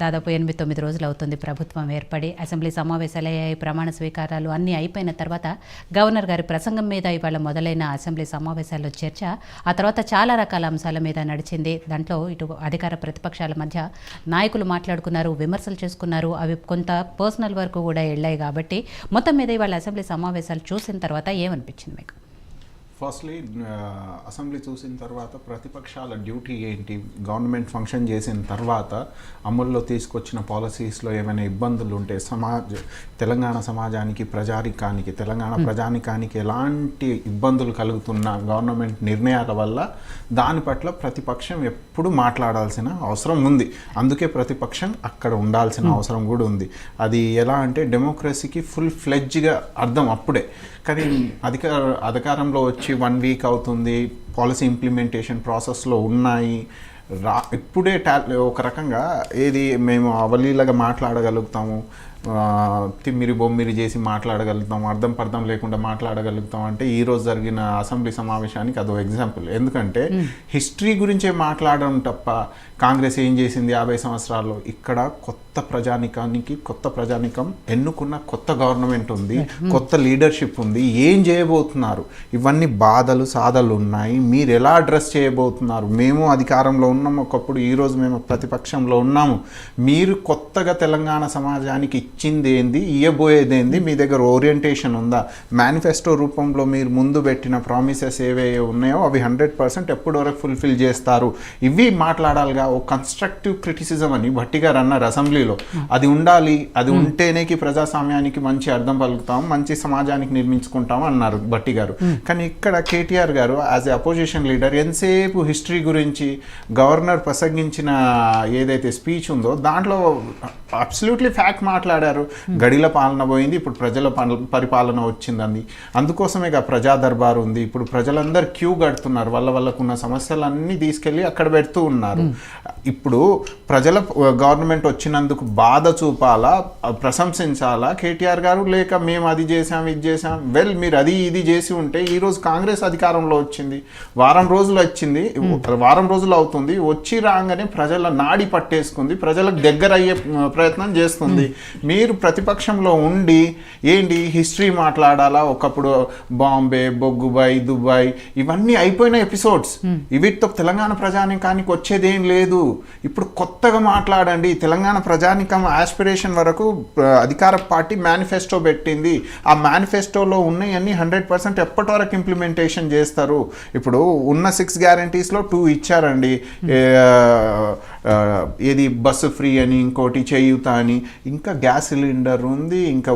దాదాపు 8-9 రోజులు అవుతుంది ప్రభుత్వం ఏర్పడి. అసెంబ్లీ సమావేశాలయ్యాయి, ప్రమాణ స్వీకారాలు అన్నీ అయిపోయిన తర్వాత గవర్నర్ గారి ప్రసంగం మీద ఇవాళ మొదలైన అసెంబ్లీ సమావేశాల్లో చర్చ, ఆ తర్వాత చాలా రకాల అంశాల మీద నడిచింది. దాంట్లో ఇటు అధికార ప్రతిపక్షాల మధ్య నాయకులు మాట్లాడుకున్నారు, విమర్శలు చేసుకున్నారు. అవి కొంత పర్సనల్ వరకు కూడా వెళ్ళాయి. కాబట్టి మొత్తం మీద ఇవాళ అసెంబ్లీ సమావేశాలు చూసిన తర్వాత ఏమనిపించింది మీకు? ఫస్ట్లీ అసెంబ్లీ చూసిన తర్వాత ప్రతిపక్షాల డ్యూటీ ఏంటి, గవర్నమెంట్ ఫంక్షన్ చేసిన తర్వాత అమల్లో తీసుకొచ్చిన పాలసీస్లో ఏమైనా ఇబ్బందులు ఉంటే తెలంగాణ సమాజానికి, ప్రజానికానికి, తెలంగాణ ప్రజానికానికి ఎలాంటి ఇబ్బందులు కలుగుతున్న గవర్నమెంట్ నిర్ణయాల వల్ల దాని పట్ల ప్రతిపక్షం ఎప్పుడు మాట్లాడాల్సిన అవసరం ఉంది. అందుకే ప్రతిపక్షం అక్కడ ఉండాల్సిన అవసరం కూడా ఉంది. అది ఎలా అంటే డెమోక్రసీకి ఫుల్ ఫ్లెడ్జ్గా అర్థం అప్పుడే. కానీ అధికారంలో వచ్చి 1 వీక్ అవుతుంది, పాలసీ ఇంప్లిమెంటేషన్ ప్రాసెస్లో ఉన్నాయి, ఇప్పుడే ఒక రకంగా ఏది మేము అవలీలగా మాట్లాడగలుగుతాము, తిమ్మిరి బొమ్మిరి చేసి మాట్లాడగలుగుతాం, అర్థం పర్థం లేకుండా మాట్లాడగలుగుతాం అంటే ఈరోజు జరిగిన అసెంబ్లీ సమావేశానికి అదో ఎగ్జాంపుల్. ఎందుకంటే హిస్టరీ గురించే మాట్లాడడం తప్ప కాంగ్రెస్ ఏం చేసింది 50 సంవత్సరాల్లో, ఇక్కడ కొత్త ప్రజానికం ఎన్నుకున్న కొత్త గవర్నమెంట్ ఉంది, కొత్త లీడర్షిప్ ఉంది, ఏం చేయబోతున్నారు, ఇవన్నీ బాధలు సాధలు ఉన్నాయి, మీరు ఎలా అడ్రస్ చేయబోతున్నారు. మేము అధికారంలో ఉన్నాము ఒకప్పుడు, ఈరోజు మేము ప్రతిపక్షంలో ఉన్నాము, మీరు కొత్తగా తెలంగాణ సమాజానికి ఇచ్చింది ఏంది, ఇయ్యబోయేది ఏంది, మీ దగ్గర ఓరియంటేషన్ ఉందా, మేనిఫెస్టో రూపంలో మీరు ముందు పెట్టిన ప్రామిసెస్ ఏవే ఉన్నాయో అవి 100% ఎప్పటి వరకు ఫుల్ఫిల్ చేస్తారు, ఇవి మాట్లాడాలిగా. ఓ కన్స్ట్రక్టివ్ క్రిటిసిజం అని భట్టి గారు అన్నారు అసెంబ్లీలో, అది ఉండాలి, అది ఉంటేనే ప్రజాస్వామ్యానికి మంచి అర్థం పలుకుతాం, మంచి సమాజానికి నిర్మించుకుంటాం అన్నారు భట్టి గారు. కానీ ఇక్కడ కేటీఆర్ గారు యాజ్ ఎ అపోజిషన్ లీడర్ ఎంతసేపు హిస్టరీ గురించి గవర్నర్ ప్రసంగించిన ఏదైతే స్పీచ్ ఉందో దాంట్లో అబ్సల్యూట్లీ ఫ్యాక్ట్ మాట్లాడారు. గడిల పాలన పోయింది, ఇప్పుడు ప్రజల పరిపాలన వచ్చిందని, అందుకోసమే ప్రజా దర్బార్ ఉంది, ఇప్పుడు ప్రజలందరూ క్యూ కడుతున్నారు, వాళ్ళకున్న సమస్యలన్నీ తీసుకెళ్ళి అక్కడ పెడుతూ ఉన్నారు. ఇప్పుడు ప్రజల గవర్నమెంట్ వచ్చినందుకు బాధ చూపాలా, ప్రశంసించాలా కేటీఆర్ గారు, లేక మేము అది చేసాం ఇది చేసాం? వెల్, మీరు అది ఇది చేసి ఉంటే ఈరోజు కాంగ్రెస్ అధికారంలో వచ్చింది, వారం రోజులు అవుతుంది, వచ్చి రాగానే ప్రజల నాడి పట్టేసుకుంది, ప్రజలకు దగ్గర అయ్యే ప్రయత్నం చేస్తుంది. మీరు ప్రతిపక్షంలో ఉండి ఏంటి హిస్టరీ మాట్లాడాలా, ఒకప్పుడు బాంబే, బొగ్గుబాయ్, దుబాయ్ ఇవన్నీ అయిపోయిన ఎపిసోడ్స్, వీటితో తెలంగాణ ప్రజానికానికి వచ్చేదేం లేదు. ఇప్పుడు కొత్తగా మాట్లాడండి. తెలంగాణ ప్రజానికం ఆస్పిరేషన్ వరకు అధికార పార్టీ మేనిఫెస్టో పెట్టింది, ఆ మేనిఫెస్టోలో ఉన్నాయన్నీ 100% ఎప్పటి వరకు ఇంప్లిమెంటేషన్ చేస్తారు. ఇప్పుడు ఉన్న 6 గ్యారంటీస్లో 2 ఇచ్చారండి. ఏది బస్సు ఫ్రీ అని, ఇంకోటి చేయూత అని, ఇంకా గ్యాస్ సిలిండర్ ఉంది, ఇంకా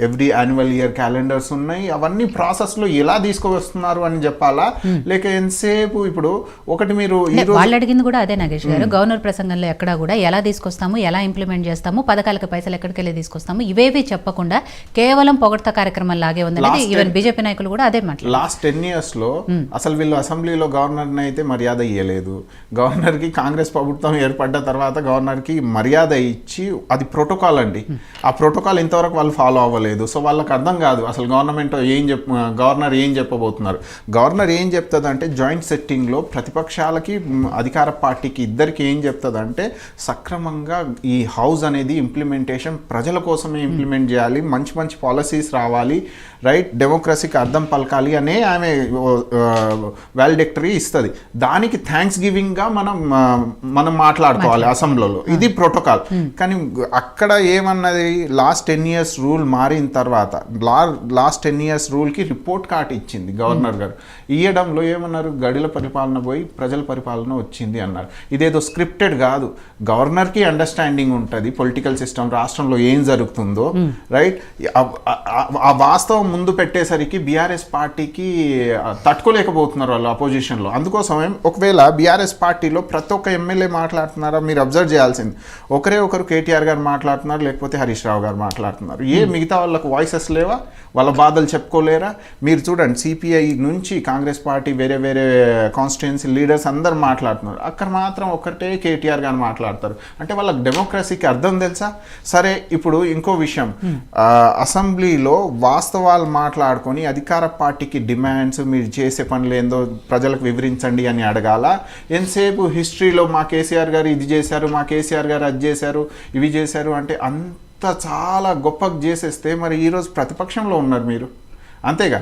ఎవ్రీ యాన్యువల్ ఇయర్ క్యాలెండర్స్ ఉన్నాయి. అవన్నీ ప్రాసెస్లో ఎలా తీసుకువస్తున్నారు అని చెప్పాలా, లేక ఎంతసేపు ఇప్పుడు ఒకటి మీరు వాళ్ళు అడిగింది కూడా అదే నాగేష్ గారు. గవర్నర్ ప్రసంగంలో ఎక్కడా కూడా ఎలా తీసుకొస్తాము, ఎలా ఇంప్లిమెంట్ చేస్తాము, పథకాలకు పైసలు ఎక్కడికి వెళ్ళి తీసుకొస్తాము, ఇవేవి చెప్పకుండా కేవలం పొగడ్త కార్యక్రమం లాగే ఉందని ఈవెన్ బీజేపీ నాయకులు కూడా అదే మాట్లాడారు. లాస్ట్ 10 years లో అసలు వీళ్ళు అసెంబ్లీలో గవర్నర్ని అయితే మర్యాద ఇవ్వలేదు. గవర్నర్కి కాంగ్రెస్ ప్రభుత్వం ఏర్పడ్డ తర్వాత గవర్నర్కి మర్యాద ఇచ్చి, అది ప్రోటోకాల్ అండి, ఆ ప్రోటోకాల్ ఇంతవరకు వాళ్ళు ఫాలో అవ్వలేదు. సో వాళ్ళకి అర్థం కాదు అసలు గవర్నర్ ఏం చెప్పబోతున్నారు. గవర్నర్ ఏం చెప్తుంది అంటే జాయింట్ సెట్టింగ్లో ప్రతిపక్షాలకి అధికార పార్టీకి ఇద్దరికి ఏం చెప్తుంది అంటే సక్రమంగా ఈ హౌస్ అనేది ఇంప్లిమెంటేషన్ ప్రజల కోసమే ఇంప్లిమెంట్ చేయాలి, మంచి మంచి పాలసీస్ రావాలి, రైట్, డెమోక్రసీకి అర్థం పలకాలి అనే ఆమె వాలిడిక్టరీ ఇస్తుంది. దానికి థ్యాంక్స్ గివింగ్గా మనం మాట్లాడుకోవాలి అసెంబ్లీలో, ఇది ప్రోటోకాల్. కానీ అక్కడ ఏమన్నది, లాస్ట్ 10 years రూల్ మారిన తర్వాత లాస్ట్ 10 years రూల్కి రిపోర్ట్ కార్డ్ ఇచ్చింది గవర్నర్ గారు. ఇయ్యడంలో ఏమన్నారు, గడిల పరిపాలన పోయి ప్రజల పరిపాలన వచ్చింది అన్నారు. ఇదేదో స్క్రిప్టెడ్ కాదు, గవర్నర్కి అండర్స్టాండింగ్ ఉంటుంది పొలిటికల్ సిస్టమ్, రాష్ట్రంలో ఏం జరుగుతుందో, రైట్. ఆ వాస్తవం ముందు పెట్టేసరికి బీఆర్ఎస్ పార్టీకి తట్టుకోలేకపోతున్నారు వాళ్ళు అపోజిషన్లో. అందుకోసమే ఒకవేళ బీఆర్ఎస్ పార్టీలో ప్రతి ఒక్క ఎమ్మెల్యే మాట్లాడుతున్నారా మీరు అబ్జర్వ్ చేయాల్సింది, ఒకరు కేటీఆర్ గారు మాట్లాడుతున్నారు, లేకపోతే హరీష్ రావు గారు మాట్లాడుతున్నారు. మిగతా వాళ్ళకు వాయిసెస్ లేవా, వాళ్ళ బాధలు చెప్పుకోలేరా? మీరు చూడండి, సిపిఐ నుంచి కాంగ్రెస్ పార్టీ వేరే వేరే కాన్స్టిట్యుయెన్సీ లీడర్స్ అందరు మాట్లాడుతున్నారు, అక్కడ మాత్రం ఒకటే కేటీఆర్ గారు మాట్లాడతారు. అంటే వాళ్ళకి డెమోక్రసీకి అర్థం తెలుసా? సరే, ఇప్పుడు ఇంకో విషయం, అసెంబ్లీలో వాస్తవాలు మాట్లాడుకొని అధికార పార్టీకి డిమాండ్స్, మీరు చేసే పనులు ఏందో ప్రజలకు వివరించండి అని అడగాల. ఎంతసేపు హిస్టరీలో మా కేసీఆర్ గారు ఇది చేశారు, మా కేసీఆర్ గారు అది చేశారు, ఇవి చేశారు అంటే అంత చాలా గొప్పగా చేసేస్తే మరి ఈరోజు ప్రతిపక్షంలో ఉన్నారు మీరు. అంతేగా.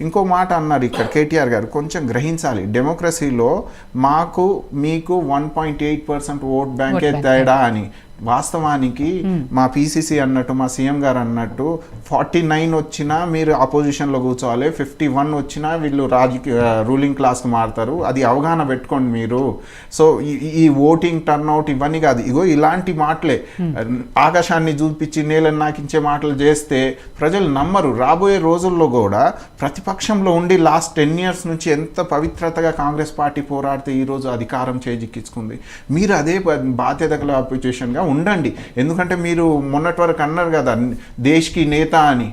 ఇంకో మాట అన్నారు ఇక్కడ కేటీఆర్ గారు, కొంచెం గ్రహించాలి, డెమోక్రసీలో మాకు మీకు 1.8% ఓట్ బ్యాంకే తేడా అని. వాస్తవానికి మా పీసీసీ అన్నట్టు, మా సీఎం గారు అన్నట్టు 49 వచ్చినా మీరు అపోజిషన్లో కూర్చోవాలి, 51 వచ్చినా వీళ్ళు రూలింగ్ క్లాస్కి మారుతారు. అది అవగాహన పెట్టుకోండి మీరు. సో ఈ ఓటింగ్ టర్న్అవుట్ ఇవన్నీ కాదు, ఇగో ఇలాంటి మాటలే ఆకాశాన్ని చూపించి నేలను నాకించే మాటలు చేస్తే ప్రజలు నమ్మరు. రాబోయే రోజుల్లో కూడా ప్రతిపక్షంలో ఉండి లాస్ట్ 10 years నుంచి ఎంత పవిత్రతగా కాంగ్రెస్ పార్టీ పోరాడితే ఈరోజు అధికారం చేజిక్కించుకుంది. మీరు అదే బాధ్యత గల అపోజిషన్గా ఉండండి. ఎందుకంటే మీరు మొన్నటి వరకు అన్నారు కదా దేశ్కి నేత అని,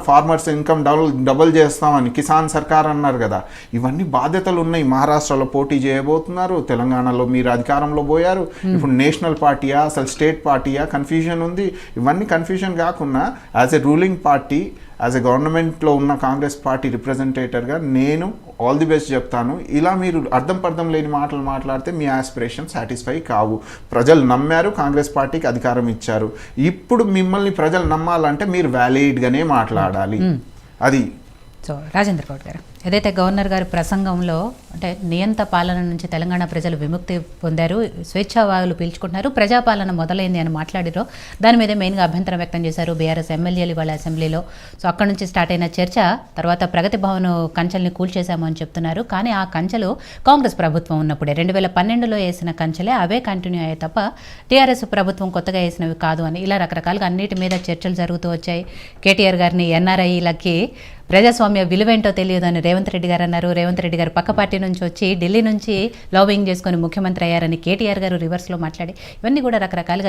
ఫార్మర్స్ ఇన్కమ్ డబుల్ చేస్తామని, కిసాన్ సర్కార్ అన్నారు కదా. ఇవన్నీ బాధ్యతలు ఉన్నాయి. మహారాష్ట్రలో పోటీ చేయబోతున్నారు, తెలంగాణలో మీరు అధికారంలో పోయారు, ఇప్పుడు నేషనల్ పార్టీయా అసలు స్టేట్ పార్టీయా కన్ఫ్యూజన్ ఉంది. ఇవన్నీ కన్ఫ్యూజన్ కాకుండా as a ruling party, as a గవర్నమెంట్లో ఉన్న కాంగ్రెస్ పార్టీ రిప్రజెంటేటివ్గా నేను ఆల్ ది బెస్ట్ చెప్తాను. ఇలా మీరు అర్థం లేని మాటలు మాట్లాడితే మీ ఆస్పిరేషన్ సాటిస్ఫై కావు. ప్రజలు నమ్మారు, కాంగ్రెస్ పార్టీకి అధికారం ఇచ్చారు. ఇప్పుడు మిమ్మల్ని ప్రజలు నమ్మాలంటే మీరు వ్యాలిడ్గానే మాట్లాడాలి. అది. సో రాజేంద్ర గౌడ్ గారు, ఏదైతే గవర్నర్ గారి ప్రసంగంలో అంటే నియంత పాలన నుంచి తెలంగాణ ప్రజలు విముక్తి పొందారు, స్వేచ్ఛావాయువులు పీల్చుకుంటున్నారు, ప్రజాపాలన మొదలైంది అని మాట్లాడారో దాని మీదే మెయిన్గా అభ్యంతరం వ్యక్తం చేశారు బీఆర్ఎస్ ఎమ్మెల్యేలు వాళ్ళ అసెంబ్లీలో. సో అక్కడ నుంచి స్టార్ట్ అయిన చర్చ తర్వాత ప్రగతి భవన్ కంచెల్ని కూల్చేశాము అని చెప్తున్నారు. కానీ ఆ కంచెలు కాంగ్రెస్ ప్రభుత్వం ఉన్నప్పుడే 2012లో వేసిన కంచెలే, అవే కంటిన్యూ అయ్యాయి తప్ప టీఆర్ఎస్ ప్రభుత్వం కొత్తగా వేసినవి కాదు అని ఇలా రకరకాలుగా అన్నిటి మీద చర్చలు జరుగుతూ వచ్చాయి. కేటీఆర్ గారిని ఎన్ఆర్ఐలకి ప్రజాస్వామ్య విలువేంటో తెలియదు అని రేవంత్ రెడ్డి గారు అన్నారు. రేవంత్ రెడ్డి గారు పక్క పార్టీ నుంచి వచ్చి ఢిల్లీ నుంచి లాబింగ్ చేసుకొని ముఖ్యమంత్రి అయ్యారని కేటీఆర్ గారు రివర్స్లో మాట్లాడి ఇవన్నీ కూడా రకరకాలుగా